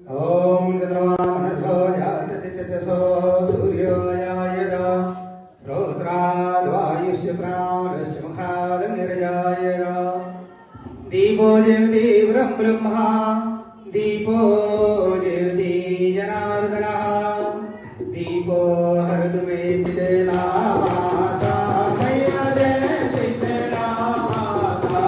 ॐ चन्द्रमा मनसो जाततिचसो सूर्यो यायदा श्रोत्राद्वायुष्य प्राणश्च मुखादनिर्जायदा दीपो ज्योति ब्रह्मा दीपो ज्योति जनार्दनः दीपो हरतु मे पितेला माता मया जयतिला माता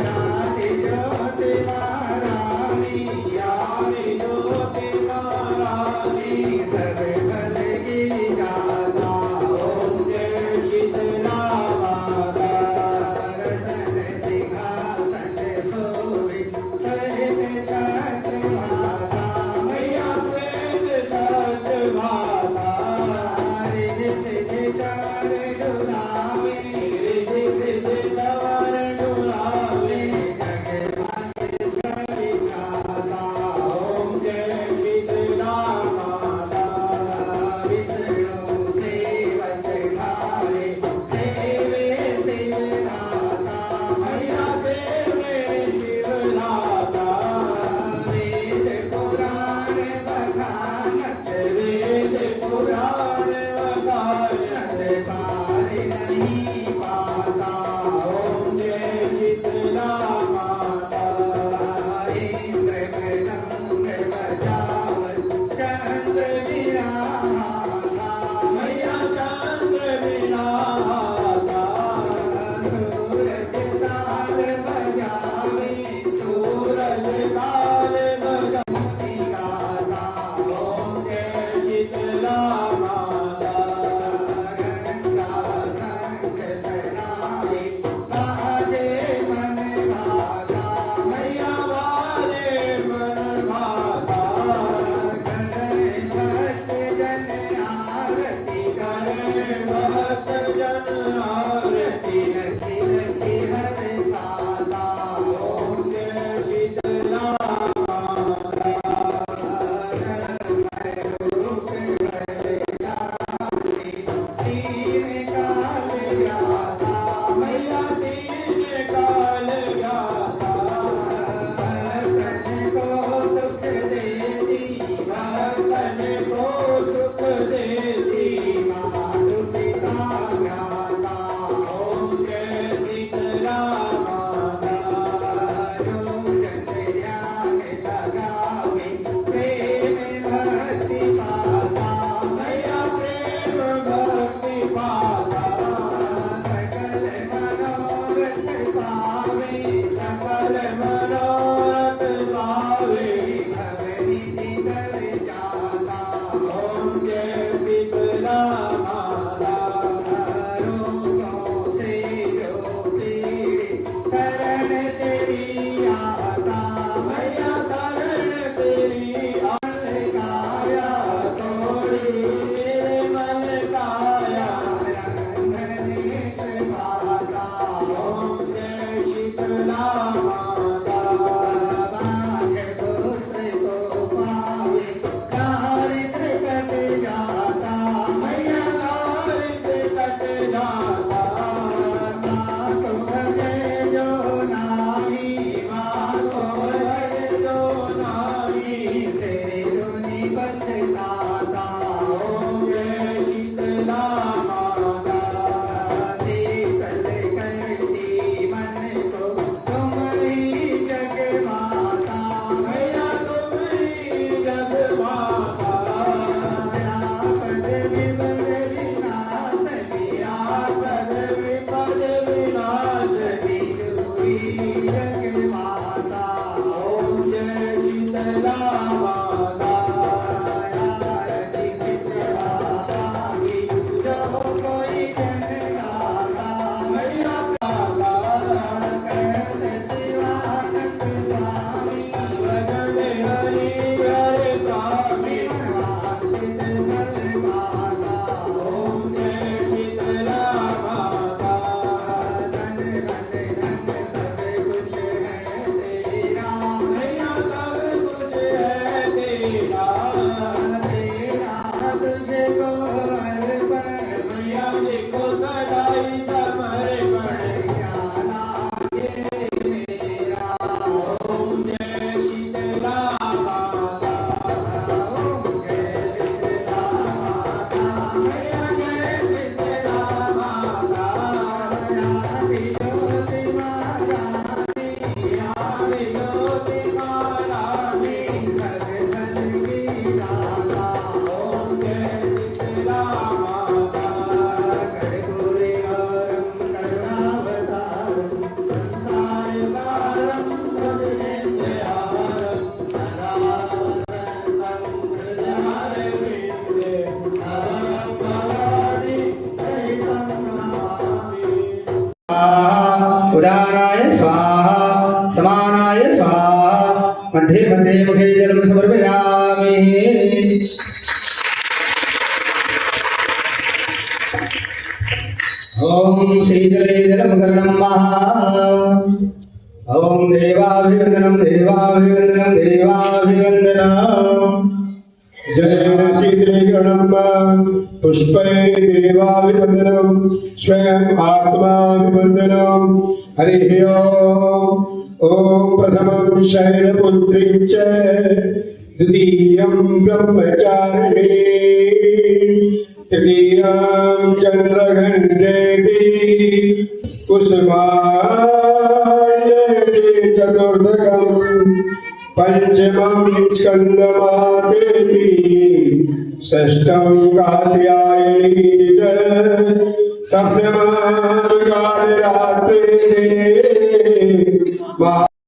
याति ज्योति महारानी याति ज्योति महारानी सर्वफल की दाता ओम जय शीतला माता रतन सिंहासन सोई सहित छत्र माता मैया श्वेत छत्र माता रिझ चार डुलावे रिझ चार डुलावे जगमातेश्वरी माता ओम जय शीतला माता विष्णु सेवक भावे सेवे शिवनाथा मैया सेवे शिवनाथा वेद पुराण बखानत वेद पुराण बखानत पार नहीं पाता ओम जय शीतला माता इंद्र मृदंग बजावत चंद्र विराता मैया चंद्र विराता सूरज ताल बजावे सूरज ताल बजावे गाता ओम जय शीतला माता गंगा संग सराय बाजे मन भाता मैया बाजे मन भाता करे भक्त जन आरती करे भक्त जन आरती रखी रखी हर साला ओम जय शीतला माता रूप भले जाने तीन काल जाता मैया तीन काल जाता भक्तन को सुख देती भक्तन को सुख देती मातु पिता ज्ञाता ओम जय शीतला माता जो जन ध्यान लगावे प्रेम भक्ति पाता मैया प्रेम भक्ति पाता सकल मनोरथ पावे सकल मनोरथ पावे भवनि शीतल जाता ओम जय शीतला माता रोगों से जो पीड़ित शरण तेरी आता मैया शरण तेरी काया तोड़ी मेरे मन काया रंगनेश माता ओम जय शीतला माता बाघ पुत्र को पावे दारिद्र कट जाता मैया दारिद्र कट जाता माँ को भजे जो नारी माँ को भजे जो नारी तेरे रुनि बचताता ओम जय शीतला माता शीतल करती मन को तुम्हारी जग माता मैया तुम्हारी जग माता आपद विपद विनाशनी आपद विपद विनाशनी हुई जग माता ओम जय शीतला माता आरती शीतला पावी जो कोई जन गाता मैया गाता कहते शिवानंद स्वामी भजन हरि हरे स्वामी वांछित फल माता ओम जय शीतला माता धन धन धन सब कुछ है तेरा मैया सब कुछ है तेरा स्वाहा उदानाय स्वाहा समानाय स्वाहा मध्ये मध्ये मुखे जलम समर्पयामि। ओम शीतले जलमकरणं महा ओम देवाभिवंदनं देवाभिवंदनं देवाभिवंदनं। जय शीतलीकरणं पुष्पै देवाभिवंदनं स्वयं आत्माभिवंदनं। हरिः ओम। ओम प्रथमं शैलपुत्रीं च द्वितीयं ब्रह्मचारिणी तृतीयं चन्द्रघण्टेति कुसुमायते चतुर्थकं पंचमं स्कंदमातेति षष्ठं कात्यायनी च सप्तमं कालरात्रि।